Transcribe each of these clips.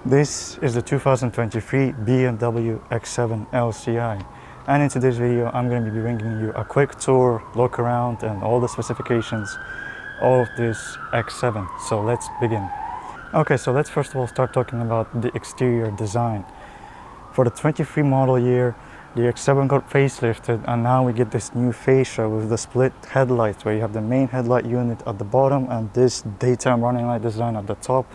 This is the 2023 BMW X7 LCI, and in today's video I'm going to be bringing you a quick tour, look around and all the specifications of this X7. So let's begin. Okay, so let's first of all start talking about the exterior design. For the 23 model year, the X7 got facelifted, and now we get this new fascia with the split headlights, where you have the main headlight unit at the bottom and this daytime running light design at the top,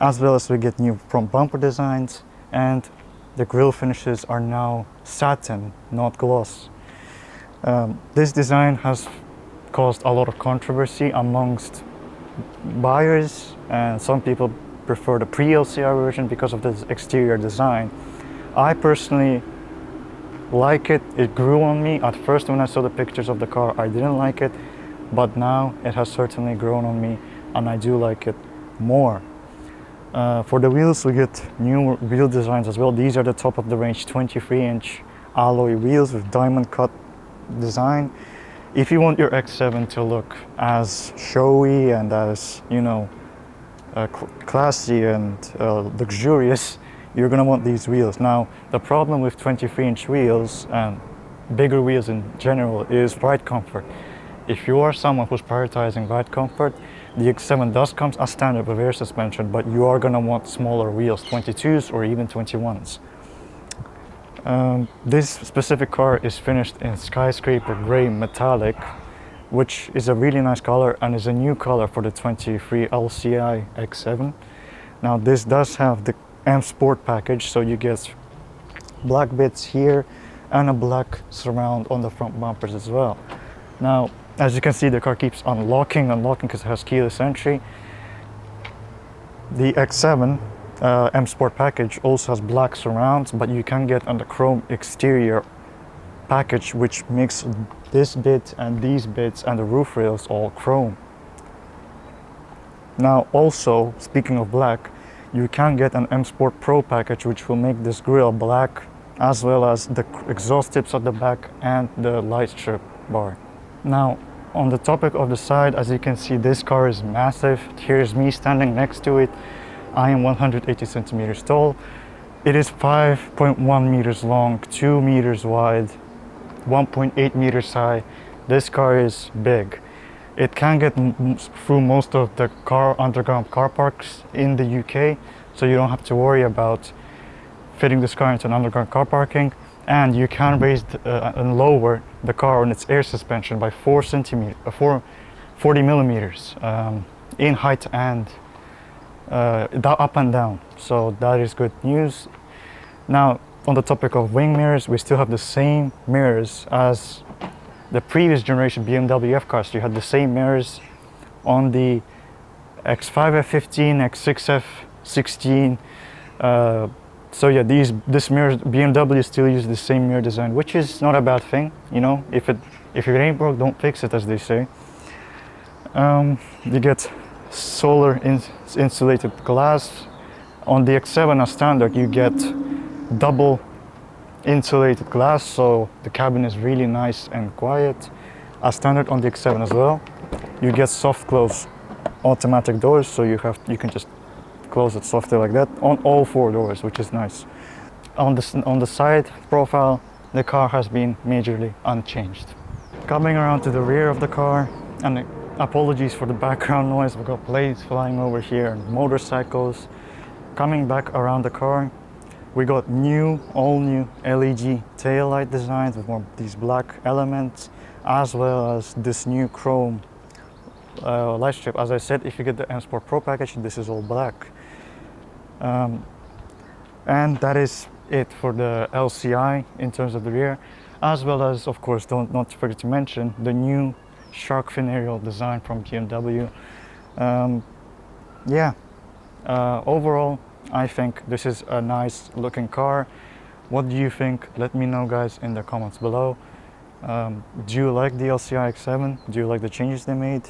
as well as we get new front bumper designs, and the grille finishes are now satin, not gloss. This design has caused a lot of controversy amongst buyers, and some people prefer the pre-LCI version because of this exterior design. I personally like it. It grew on me. At first, when I saw the pictures of the car, I didn't like it, but now it has certainly grown on me and I do like it more. For the wheels, we get new wheel designs as well. These are the top of the range 23-inch alloy wheels with diamond cut design. If you want your X7 to look as showy and as, you know, classy and luxurious, you're gonna want these wheels. Now, the problem with 23-inch wheels and bigger wheels in general is ride comfort. If you are someone who's prioritizing ride comfort, the X7 does come as standard with air suspension, but you are gonna want smaller wheels, 22s or even 21s. This specific car is finished in skyscraper gray metallic, which is a really nice color and is a new color for the 23 LCI X7. Now, this does have the M Sport package, so you get black bits here and a black surround on the front bumpers as well. Now, as you can see, the car keeps unlocking because it has keyless entry. The X7 M Sport package also has black surrounds, but you can get on the chrome exterior package, which makes this bit and these bits and the roof rails all chrome. Now, also, speaking of black, you can get an M Sport Pro package, which will make this grille black, as well as the exhaust tips at the back and the light strip bar. Now, on the topic of the side, as you can see, this car is massive. Here's me standing next to it. I am 180 centimeters tall. It is 5.1 meters long, 2 meters wide, 1.8 meters high. This car is big. It can get through most of the underground car parks in the UK, so you don't have to worry about fitting this car into an underground car parking. And you can raise and lower the car on its air suspension by 40 millimeters in height and up and down. So that is good news. Now, on the topic of wing mirrors, we still have the same mirrors as the previous generation BMW F cars. You had the same mirrors on the X5 F15, X6 F16. So yeah, this mirror, BMW still uses the same mirror design, which is not a bad thing. You know, if it ain't broke, don't fix it, as they say. You get solar insulated glass. On the X7 as standard, you get double insulated glass, so the cabin is really nice and quiet. As standard on the X7 as well, you get soft close automatic doors, so you can just close it softly like that on all 4 doors, which is nice. On the side profile, the car has been majorly unchanged. Coming around to the rear of the car, and apologies for the background noise, we've got planes flying over here and motorcycles. Coming back around the car, we got all new LED tail light designs with more of these black elements, as well as this new chrome light strip. As I said, if you get the M Sport Pro package, this is all black. And that is it for the LCI in terms of the rear, as well as, of course, not to forget to mention the new shark fin aerial design from BMW. Overall, I think this is a nice looking car. What do you think? Let me know, guys, in the comments below. Do you like the LCI X7? Do you like the changes they made?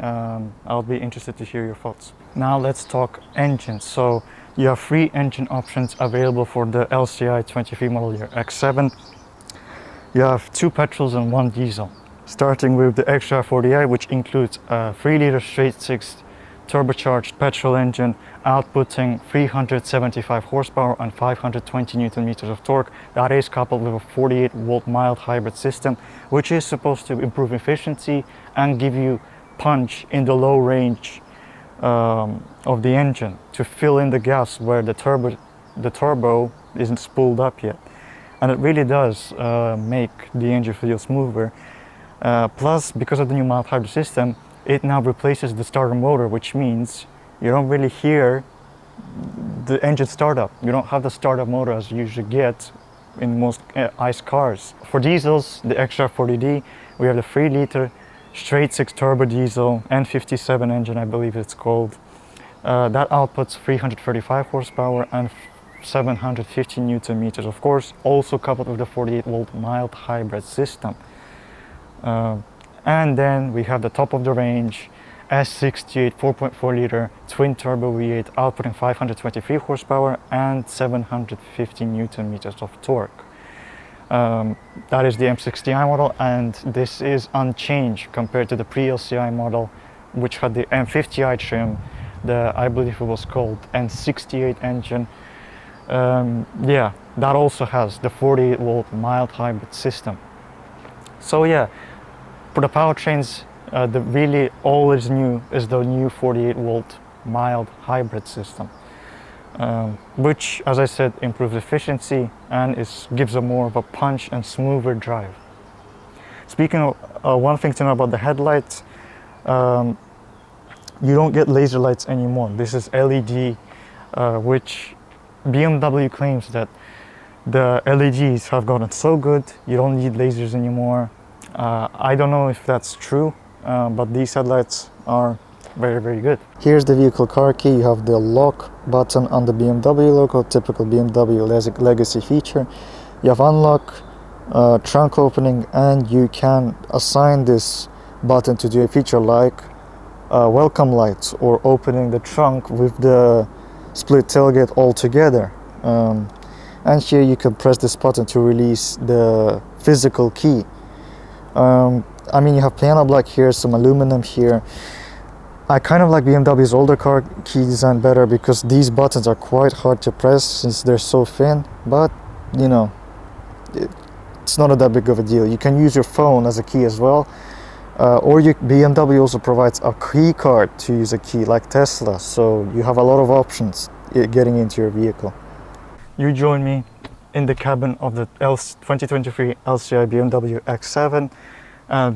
I'll be interested to hear your thoughts. Now let's talk engines. So you have 3 engine options available for the LCI 23 model year X7. You have 2 petrols and 1 diesel. Starting with the X-Drive 40i, which includes a 3-liter straight 6 turbocharged petrol engine outputting 375 horsepower and 520 newton meters of torque. That is coupled with a 48 volt mild hybrid system, which is supposed to improve efficiency and give you punch in the low range of the engine to fill in the gaps where the turbo isn't spooled up yet. And it really does make the engine feel smoother. Plus, because of the new mild hybrid system, it now replaces the starter motor, which means you don't really hear the engine startup. You don't have the startup motor as you usually get in most ICE cars. For diesels, the XR40D, we have the 3-liter straight 6 turbo diesel N57 engine, I believe it's called. That outputs 335 horsepower and 750 newton meters, of course, also coupled with the 48 volt mild hybrid system. And then we have the top of the range S68 4.4 liter twin turbo V8 outputting 523 horsepower and 750 newton meters of torque. That is the M60i model, and this is unchanged compared to the pre-LCI model, which had the M50i trim, I believe it was called N68 engine. Yeah, that also has the 48 volt mild hybrid system. So yeah, for the powertrains, really all is new is the new 48 volt mild hybrid system, which, as I said, improves efficiency and gives a more of a punch and smoother drive. Speaking of, one thing to know about the headlights, you don't get laser lights anymore. This is LED, which BMW claims that the LEDs have gotten so good you don't need lasers anymore. I don't know if that's true, but these headlights are very, very good. Here's the vehicle car key. You have the lock button on the BMW logo, typical BMW legacy feature. You have unlock, trunk opening, and you can assign this button to do a feature like welcome lights or opening the trunk with the split tailgate all together. And here you can press this button to release the physical key. I mean, you have piano black here, some aluminum here. I kind of like BMW's older car key design better because these buttons are quite hard to press since they're so thin, but you know, it's not that big of a deal. You can use your phone as a key as well, or BMW also provides a key card to use a key like Tesla, so you have a lot of options getting into your vehicle. You join me in the cabin of the 2023 LCI BMW X7.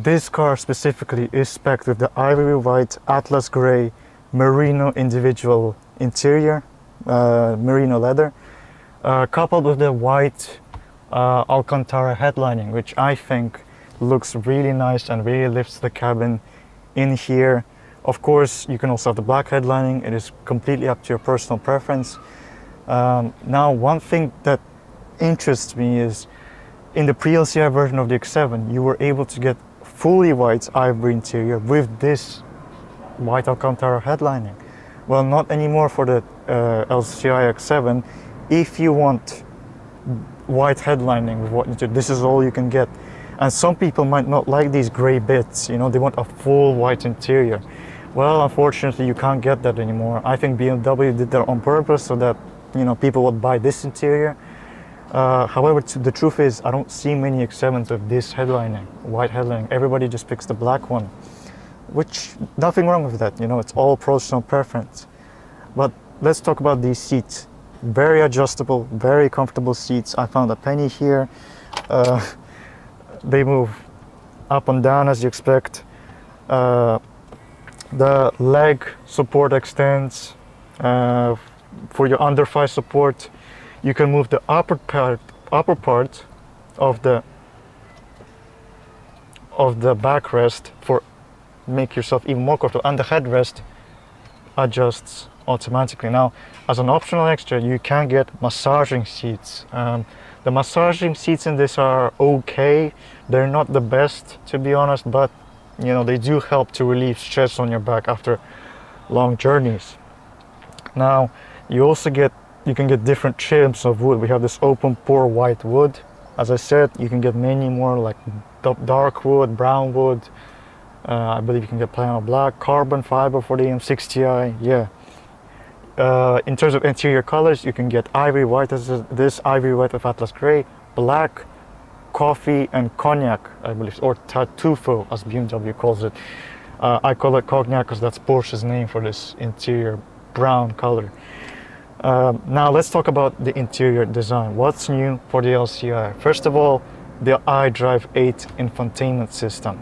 This car specifically is spec'd with the ivory white Atlas Grey merino individual interior, merino leather, coupled with the white Alcantara headlining, which I think looks really nice and really lifts the cabin in here. Of course, you can also have the black headlining. It is completely up to your personal preference. Now, one thing that interests me is in the pre-LCI version of the X7, you were able to get fully white ivory interior with this white Alcantara headlining. Well, not anymore for the LCI X7. If you want white headlining with what this is all you can get. And some people might not like these gray bits, you know, they want a full white interior. Well, unfortunately, you can't get that anymore. I think BMW did that on purpose so that, you know, people would buy this interior. However, the truth is, I don't see many X7s with this headlining, white headlining. Everybody just picks the black one, which, nothing wrong with that, you know, it's all personal preference. But let's talk about these seats. Very adjustable, very comfortable seats. I found a penny here. They move up and down as you expect. The leg support extends. For your under thigh support, you can move the upper part of the backrest for make yourself even more comfortable, and the headrest adjusts automatically. Now, as an optional extra, you can get massaging seats. The massaging seats in this are okay. They're not the best, to be honest, but you know, they do help to relieve stress on your back after long journeys. Now, you can get different trims of wood. We have this open pore white wood. As I said, you can get many more like dark wood, brown wood, I believe you can get piano black, carbon fiber for the M60i. Yeah. In terms of interior colors, you can get ivory white. This ivory white with Atlas gray, black, coffee, and cognac, I believe, or tartufo as BMW calls it. I call it cognac because that's Porsche's name for this interior brown color. Now let's talk about the interior design. What's new for the LCI? First of all, the iDrive 8 infotainment system.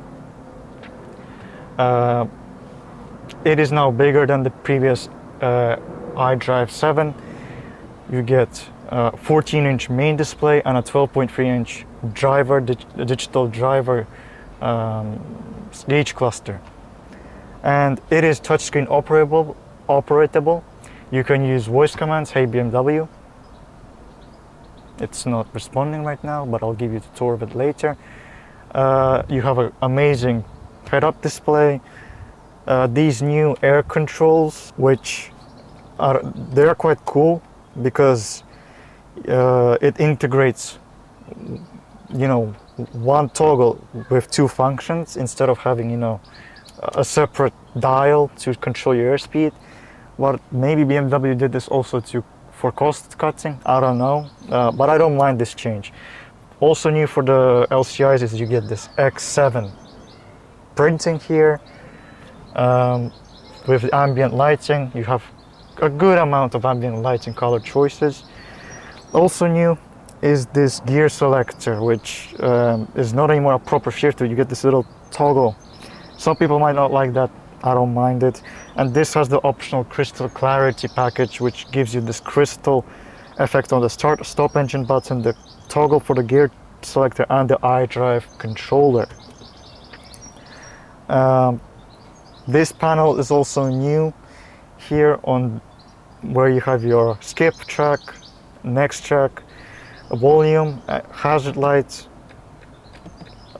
It is now bigger than the previous iDrive 7. You get a 14-inch main display and a 12.3-inch digital driver gauge cluster. And it is touchscreen operatable. You can use voice commands, hey BMW. It's not responding right now, but I'll give you the tour of it later. You have an amazing head-up display. These new air controls, which they're quite cool because it integrates, you know, one toggle with two functions instead of having, you know, a separate dial to control your airspeed. Well, maybe BMW did this also for cost cutting, I don't know, but I don't mind this change. Also new for the LCIs is you get this X7 printing here with ambient lighting. You have a good amount of ambient lighting color choices. Also new is this gear selector, which is not anymore a proper shifter. You get this little toggle. Some people might not like that. I don't mind it. And this has the optional crystal clarity package, which gives you this crystal effect on the start stop engine button, the toggle for the gear selector, and the iDrive controller. This panel is also new here on where you have your skip track, next track, volume, hazard lights,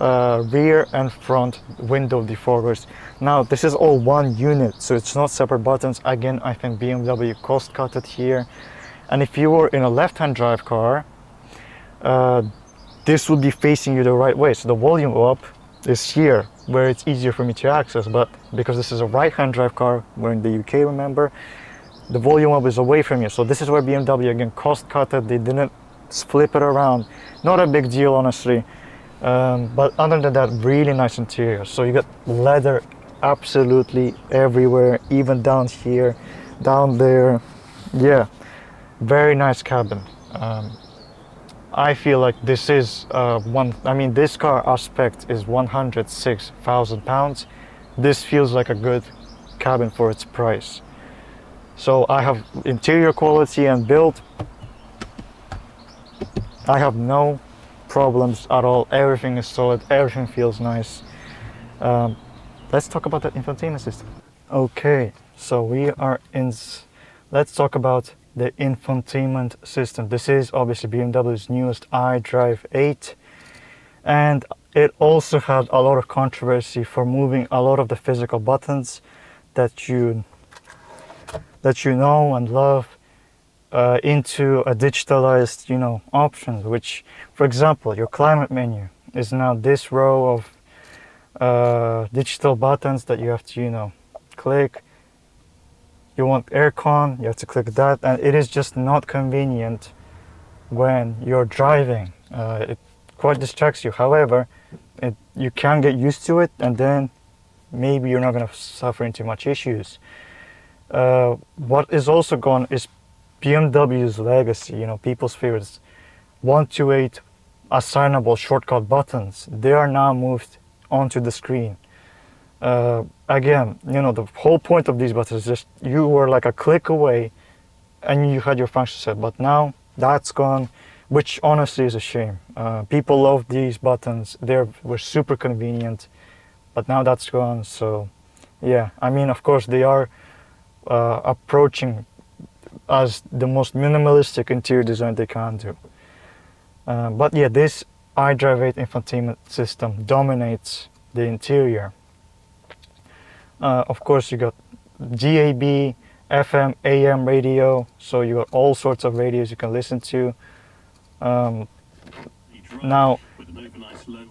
rear and front window defoggers. Now this is all one unit, so it's not separate buttons. Again, I think BMW cost cut it here. And if you were in a left-hand drive car, this would be facing you the right way. So the volume up is here, where it's easier for me to access. But because this is a right-hand drive car, we're in the UK, remember, the volume up is away from you. So this is where BMW again cost cut it. They didn't flip it around. Not a big deal, honestly. But other than that, really nice interior. So you got leather absolutely everywhere, even down here, down there. Yeah, very nice cabin. I feel like this is this car aspect is £106,000. This feels like a good cabin for its price. So I have interior quality and build. I have no problems at all. Everything is solid, everything feels nice. Let's talk about the infotainment system. Okay, so let's talk about the infotainment system. This is obviously BMW's newest iDrive 8, and it also had a lot of controversy for moving a lot of the physical buttons that you know and love into a digitalized, option, which, for example, your climate menu is now this row of digital buttons that you have to, click. You want aircon, you have to click that, and it is just not convenient when you're driving. It quite distracts you. However, you can get used to it, and then maybe you're not going to suffer into much issues. What is also gone is BMW's legacy, people's favorites. 128 assignable shortcut buttons. They are now moved onto the screen. Again, the whole point of these buttons is just you were like a click away and you had your function set, but now that's gone, which honestly is a shame. People love these buttons. They were super convenient, but now that's gone. So yeah, of course they are approaching as the most minimalistic interior design they can do. But yeah, this iDrive 8 infotainment system dominates the interior. Of course, you got DAB, FM, AM radio, so you got all sorts of radios you can listen to. Now,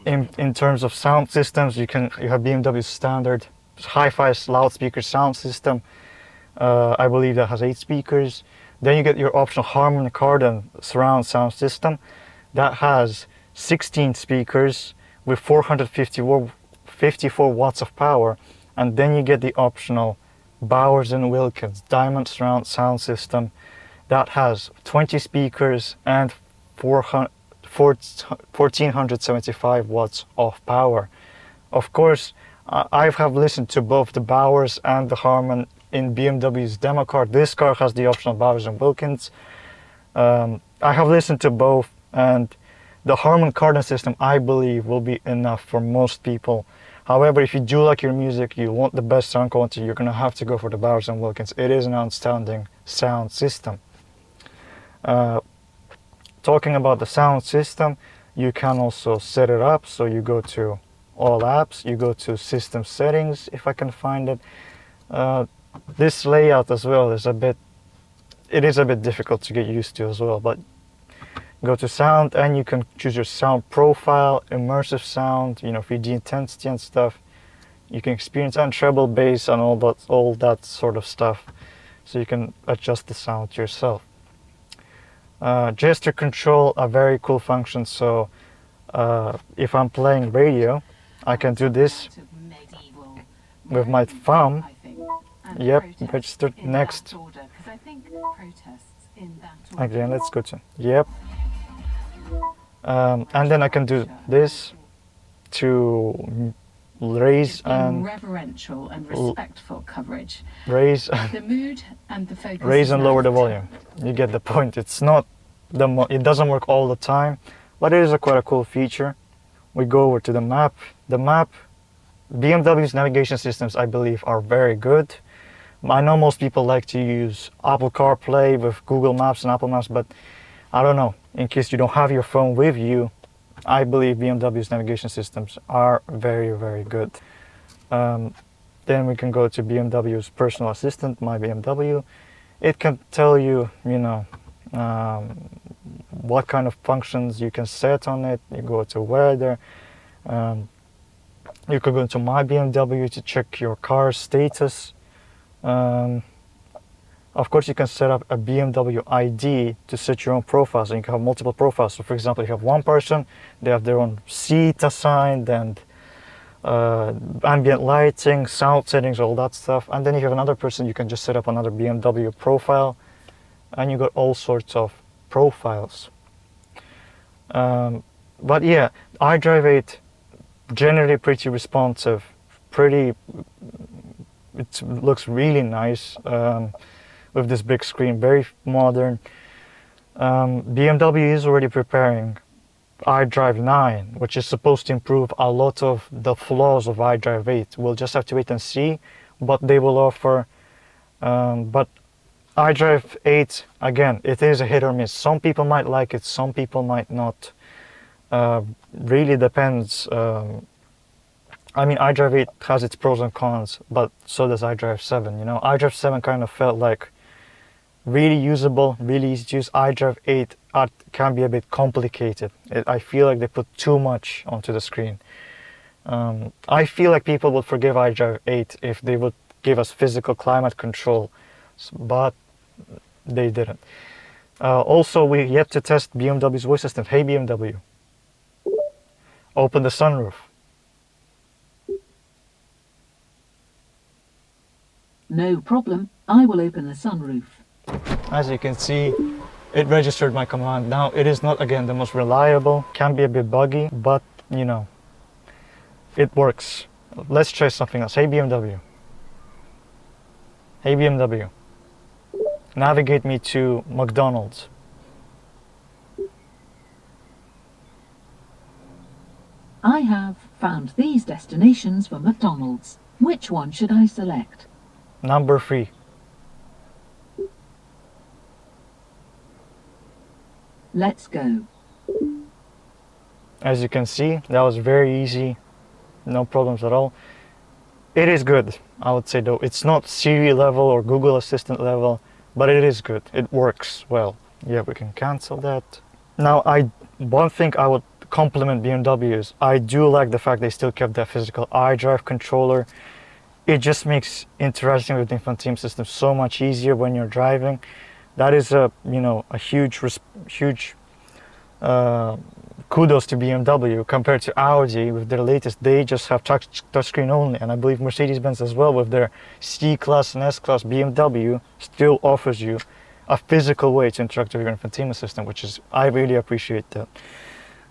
In terms of sound systems, you have BMW standard hi-fi loudspeaker sound system. I believe that has 8 speakers. Then you get your optional Harman Kardon surround sound system that has 16 speakers with 454 watts of power, and then you get the optional Bowers & Wilkins diamond surround sound system that has 20 speakers and 1475 watts of power. Of course, I have listened to both the Bowers and the Harman in BMW's demo car. This car has the optional Bowers & Wilkins. I have listened to both, and the Harman Kardon system, I believe, will be enough for most people. However, if you do like your music, you want the best sound quality, you're going to have to go for the Bowers & Wilkins. It is an outstanding sound system. Talking about the sound system, you can also set it up. So you go to all apps, you go to system settings, if I can find it. This layout as well is a bit difficult to get used to as well, but go to sound and you can choose your sound profile, immersive sound, for the intensity and stuff. You can experience and treble bass and all that sort of stuff. So you can adjust the sound yourself. Gesture control, a very cool function. So if I'm playing radio, I can do this with my thumb. Yep, registered. Next. Again, let's go to, yep. And then I can do this to raise and reverential and respectful coverage. Raise the mood and the focus. Raise and lower the volume. You get the point. It's not it doesn't work all the time, but it is quite a cool feature. We go over to the map. The map, BMW's navigation systems, I believe, are very good. I know most people like to use Apple CarPlay with Google Maps and Apple Maps, but I don't know. In case you don't have your phone with you, I believe BMW's navigation systems are very, very good. Then we can go to BMW's personal assistant, My BMW. It can tell you, what kind of functions you can set on it. You go to weather. You could go into My BMW to check your car's status. Of course, you can set up a BMW ID to set your own profiles, and you can have multiple profiles. So for example, if you have one person, they have their own seat assigned and ambient lighting, sound settings, all that stuff. And then if you have another person, you can just set up another BMW profile, and you got all sorts of profiles. But yeah, iDrive 8, generally pretty responsive, it looks really nice with this big screen, very modern. BMW is already preparing iDrive 9, which is supposed to improve a lot of the flaws of iDrive 8. We'll just have to wait and see what they will offer. But iDrive 8, again, it is a hit or miss. Some people might like it, some people might not. Really depends. I mean, iDrive 8 has its pros and cons, but so does iDrive 7. iDrive 7 kind of felt like really usable, really easy to use. iDrive 8 can be a bit complicated. I feel like they put too much onto the screen. I feel like people would forgive iDrive 8 if they would give us physical climate control, but they didn't. Also, we yet to test BMW's voice assistant. Hey BMW, open the sunroof. No problem, I will open the sunroof. As you can see, it registered my command. Now, it is not, again, the most reliable, can be a bit buggy, but, it works. Let's try something else. Hey BMW. Hey BMW. Navigate me to McDonald's. I have found these destinations for McDonald's. Which one should I select? Number 3. Let's go. As you can see, that was very easy. No problems at all. It is good, I would say, though. It's not Siri level or Google Assistant level, but it is good. It works well. Yeah, we can cancel that. Now, one thing I would compliment BMW is I do like the fact they still kept that physical iDrive controller. It just makes interacting with the infotainment system so much easier when you're driving. That is a huge kudos to BMW compared to Audi with their latest. They just have touchscreen only, and I believe Mercedes-Benz as well with their C-Class and S-Class. BMW still offers you a physical way to interact with your infotainment system, which is, I really appreciate that.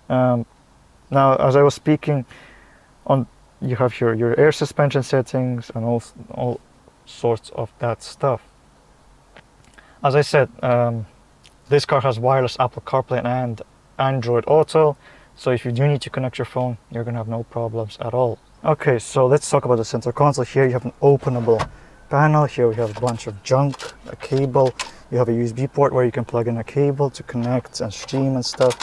Now, as I was speaking, you have your air suspension settings and all sorts of that stuff. As I said, this car has wireless Apple CarPlay and Android Auto, so if you do need to connect your phone, you're gonna have no problems at all. Okay, so let's talk about the center console. Here you have an openable panel. Here we have a bunch of junk, a cable. You have a USB port where you can plug in a cable to connect and stream and stuff.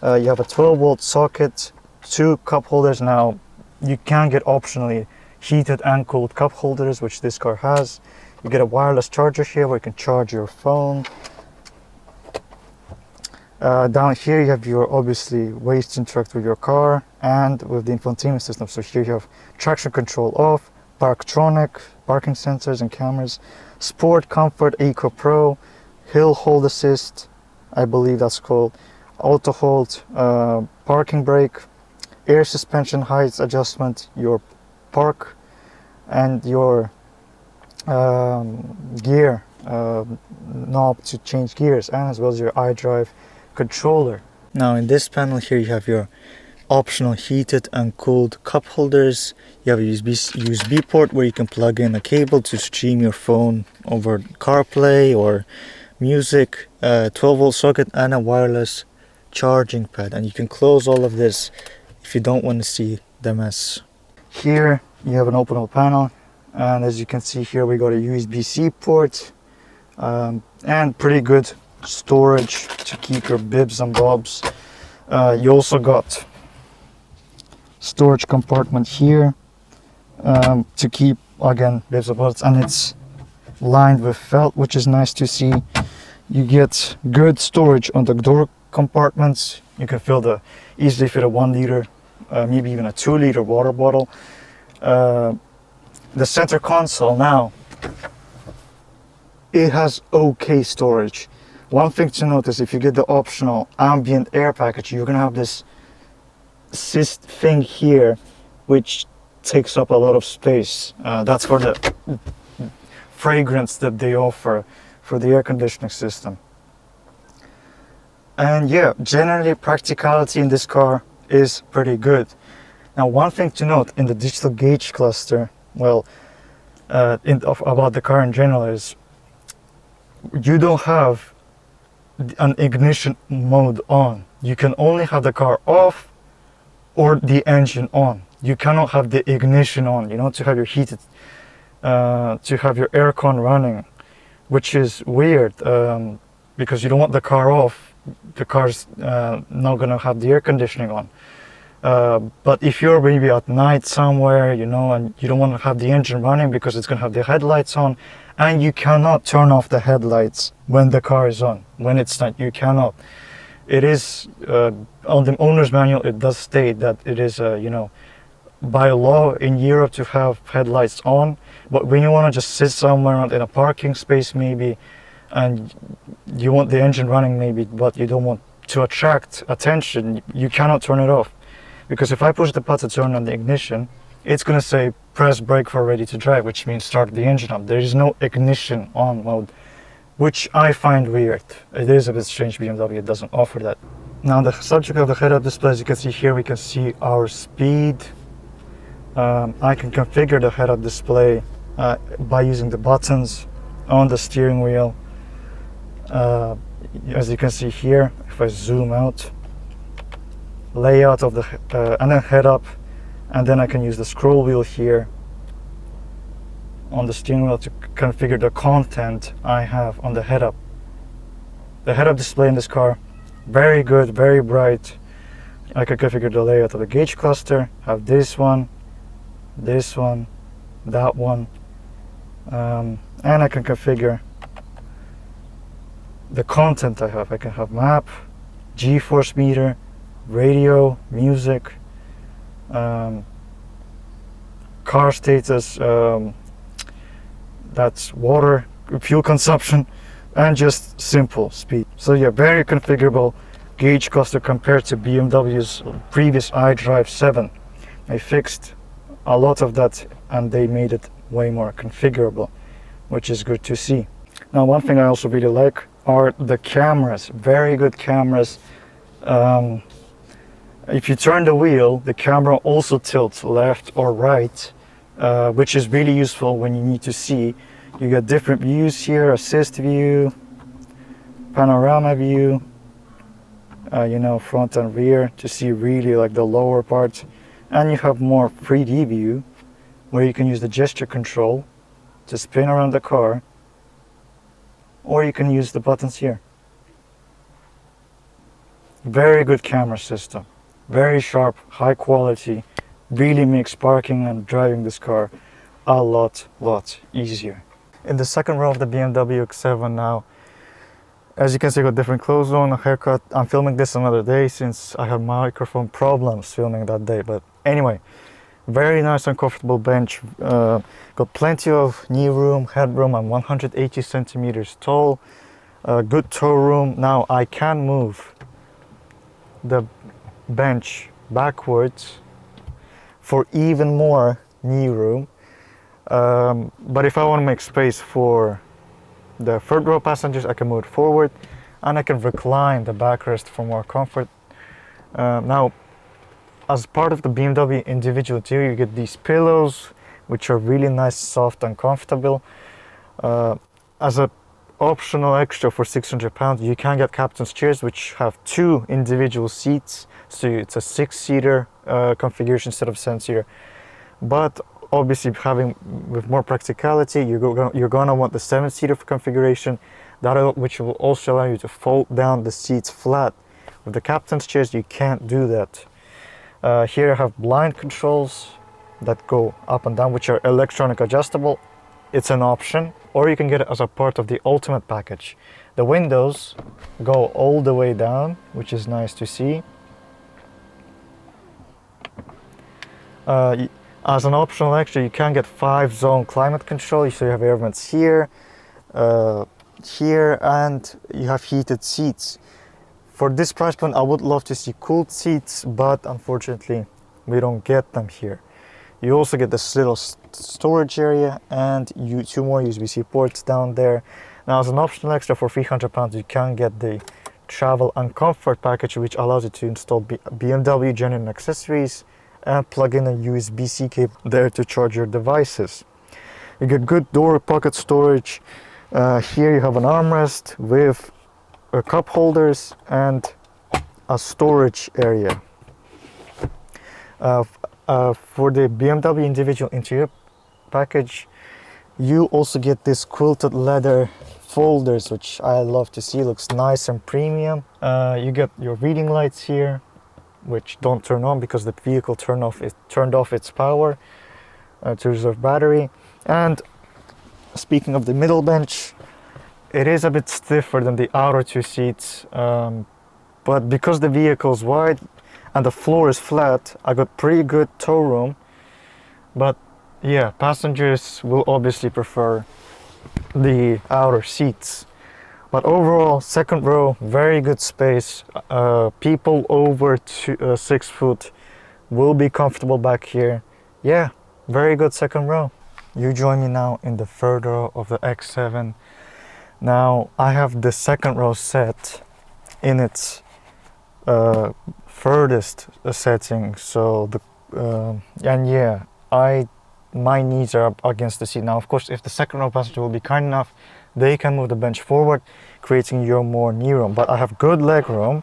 You have a 12-volt socket, 2 cup holders. Now, you can get optionally heated and cooled cup holders, which this car has. You get a wireless charger here where you can charge your phone. Down here you have your obviously ways to interact with your car and with the infotainment system. So here you have traction control off, Parktronic, parking sensors and cameras, Sport, Comfort, Eco Pro, Hill Hold Assist, I believe that's called, Auto Hold, parking brake, air suspension height adjustment, your park and your gear knob to change gears, and as well as your iDrive controller. Now in this panel here you have your optional heated and cooled cup holders. You have a USB port where you can plug in a cable to stream your phone over CarPlay or music, 12-volt socket and a wireless charging pad, and you can close all of this if you don't want to see the mess. Here you have an openable panel, and as you can see here we got a USB-C port and pretty good storage to keep your bibs and bobs. You also got storage compartment here to keep again bibs and bobs, and it's lined with felt, which is nice to see. You get good storage on the door compartments. You can easily fit a 1 liter, maybe even a 2 liter water bottle. The center console now, it has okay storage. One thing to notice, if you get the optional ambient air package, you're gonna have this thing here which takes up a lot of space. That's for the fragrance that they offer for the air conditioning system. And yeah, generally practicality in this car is pretty good. Now, one thing to note in the digital gauge cluster, well, about the car in general, is you don't have an ignition mode on. You can only have the car off or the engine on. You cannot have the ignition on, to have your heated, to have your aircon running, which is weird because you don't want the car off. The car's not gonna have the air conditioning on. But if you're maybe at night somewhere, and you don't want to have the engine running because it's gonna have the headlights on, and you cannot turn off the headlights when the car is on. When it's not, you cannot. It is on the owner's manual. It does state that it is, by law in Europe to have headlights on. But when you want to just sit somewhere in a parking space maybe, and you want the engine running maybe, but you don't want to attract attention, you cannot turn it off. Because if I push the button to turn on the ignition, it's going to say press brake for ready to drive, which means start the engine up. There is no ignition on mode, which I find weird. It is a bit strange BMW doesn't offer that. Now, the subject of the head-up display, as you can see here, we can see our speed. I can configure the head-up display by using the buttons on the steering wheel. As you can see here, if I zoom out, layout of the and then head up, and then I can use the scroll wheel here on the steering wheel to configure the content I have on the head up. The head up display in this car, very good, very bright. I can configure the layout of the gauge cluster, have this one, that one, and I can configure the content I have. I can have map, G-force meter, radio, music, car status, that's water, fuel consumption, and just simple speed. So yeah, very configurable gauge cluster compared to BMW's previous iDrive 7. They fixed a lot of that and they made it way more configurable, which is good to see. Now, one thing I also really like are the cameras. Very good cameras. If you turn the wheel, the camera also tilts left or right, which is really useful when you need to see. You get different views here: assist view, panorama view, you know, front and rear, to see really like the lower parts. And you have more 3D view, where you can use the gesture control to spin around the car, or you can use the buttons here. Very good camera system, very sharp, high quality, really makes parking and driving this car a lot easier. In the second row of the BMW X7 now, as you can see, I got different clothes on, a haircut. I'm filming this another day since I have microphone problems filming that day, but anyway, very nice and comfortable bench. Got plenty of knee room, headroom. I'm 180 centimeters tall. Good toe room. Now I can move the bench backwards for even more knee room. But if I want to make space for the third row passengers, I can move it forward and I can recline the backrest for more comfort. Now, as part of the BMW individual interior, you get these pillows, which are really nice, soft and comfortable. As an optional extra for £600, you can get captain's chairs, which have 2 individual seats. So it's a 6-seater configuration instead of 7-seater. But obviously, having with more practicality, you're gonna want the 7-seater configuration, which will also allow you to fold down the seats flat. With the captain's chairs, you can't do that. Here I have blind controls that go up and down, which are electronic adjustable. It's an option, or you can get it as a part of the ultimate package. The windows go all the way down, which is nice to see. As an optional extra, you can get 5-zone climate control. So you have air vents here, here, and you have heated seats. For this price point, I would love to see cooled seats, but unfortunately, we don't get them here. You also get this little storage area and 2 more USB-C ports down there. Now, as an optional extra for £300, you can get the travel and comfort package, which allows you to install BMW genuine accessories and plug in a USB-C cable there to charge your devices. You get good door pocket storage. Here you have an armrest with cup holders and a storage area. For the BMW individual interior package, you also get this quilted leather folders, which I love to see. Looks nice and premium. You get your reading lights here, which don't turn on because the vehicle turned off its power to reserve battery. And speaking of the middle bench, it is a bit stiffer than the outer 2 seats, but because the vehicle is wide and the floor is flat, I got pretty good toe room. But yeah, passengers will obviously prefer the outer seats. But overall, second row, very good space. People over 6 foot will be comfortable back here. Yeah, very good second row. You join me now in the third row of the X7. Now, I have the second row set in its furthest setting. So and yeah, my knees are up against the seat. Now, of course, if the second row passenger will be kind enough, they can move the bench forward, creating your more knee room. But I have good leg room.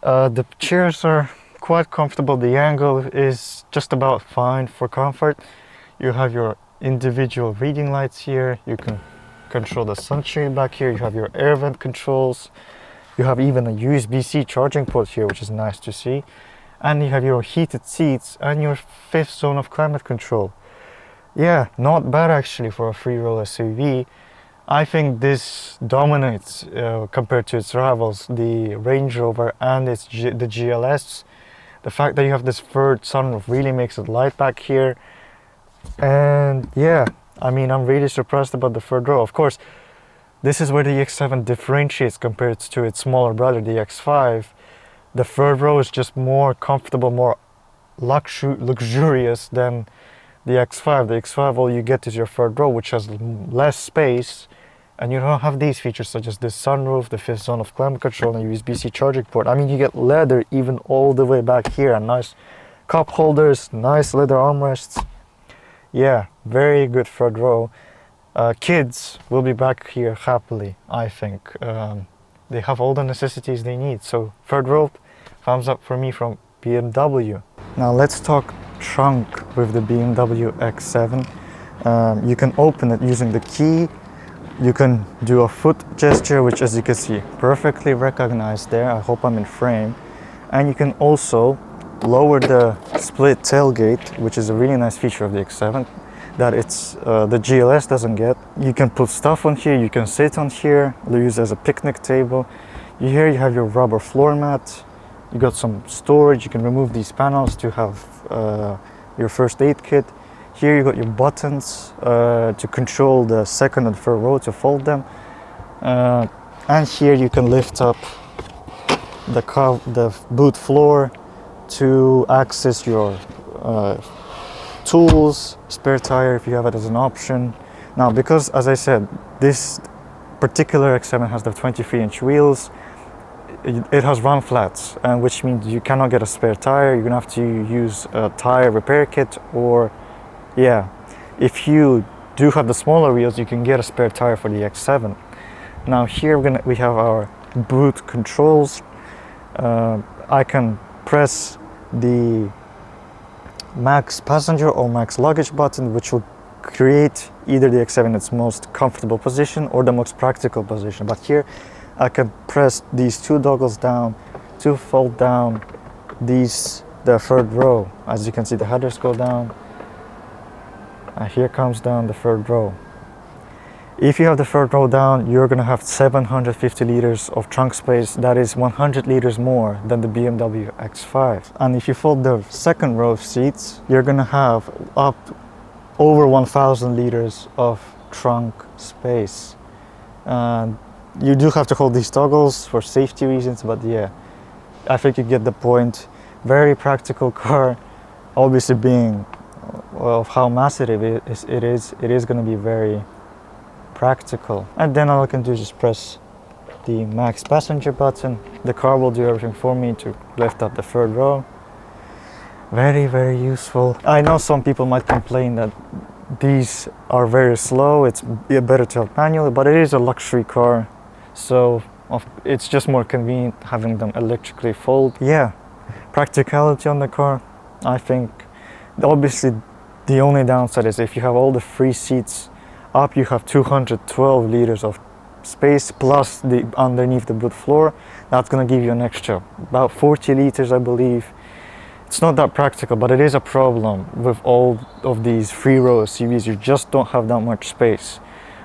The chairs are quite comfortable. The angle is just about fine for comfort. You have your individual reading lights here. You can control the sunshade back here. You have your air vent controls. You have even a USB-C charging port here, which is nice to see. And you have your heated seats and your 5th zone of climate control. Yeah, not bad actually for a 3-row SUV. I think this dominates compared to its rivals, the Range Rover and the GLS. The fact that you have this third sunroof really makes it light back here. And yeah, I mean, I'm really surprised about the third row. Of course, this is where the X7 differentiates compared to its smaller brother, the X5. The third row is just more comfortable, more luxurious than the X5. The X5, all you get is your third row, which has less space, and you don't have these features such as this sunroof, the fifth zone of climate control, and USB-C charging port. I mean, you get leather even all the way back here, and nice cup holders, nice leather armrests. Yeah, very good third row. Kids will be back here happily, I think. They have all the necessities they need. So third row, thumbs up for me from BMW. Now let's talk trunk with the BMW X7. You can open it using the key. You can do a foot gesture, which, as you can see, perfectly recognized there. I hope I'm in frame. And you can also lower the split tailgate, which is a really nice feature of the X7 that the GLS doesn't get. You can put stuff on here, you can sit on here, use as a picnic table. Here you have your rubber floor mat. You got some storage. You can remove these panels to have your first aid kit. Here you got your buttons to control the second and third row, to fold them. And here you can lift up the boot floor to access your tools, spare tire if you have it as an option. Now, because as I said, this particular X7 has the 23-inch wheels, it has run flats, and which means you cannot get a spare tire. You're gonna have to use a tire repair kit, or yeah, if you do have the smaller wheels, you can get a spare tire for the X7. Now here we have our boot controls. I can press the max passenger or max luggage button, which will create either the X7 in its most comfortable position or the most practical position. But here I can press these two toggles down to fold down the third row. As you can see, the headers go down, and here comes down the third row. If you have the third row down, you're gonna have 750 liters of trunk space. That is 100 liters more than the BMW X5. And if you fold the second row of seats, you're gonna have up over 1,000 liters of trunk space. You do have to hold these toggles for safety reasons, but yeah, I think you get the point. Very practical car, obviously being of how massive it is going to be very practical. And then all I can do is just press the max passenger button. The car will do everything for me to lift up the third row. Very, very useful. I know some people might complain that these are very slow. It's better to have manual, but it is a luxury car, so it's just more convenient having them electrically fold. Yeah, practicality on the car, I think. Obviously, the only downside is if you have all the free seats up, you have 212 liters of space plus the underneath the boot floor. That's gonna give you an extra about 40 liters, I believe. It's not that practical, but it is a problem with all of these three row SUVs. You just don't have that much space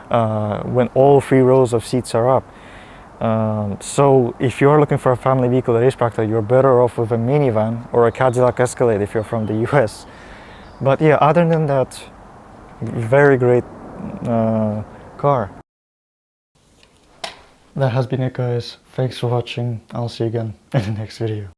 when all three rows of seats are up. So if you're looking for a family vehicle that is practical, you're better off with a minivan or a Cadillac Escalade if you're from the US. But yeah, other than that, very great car. That has been it, guys. Thanks for watching. I'll see you again in the next video.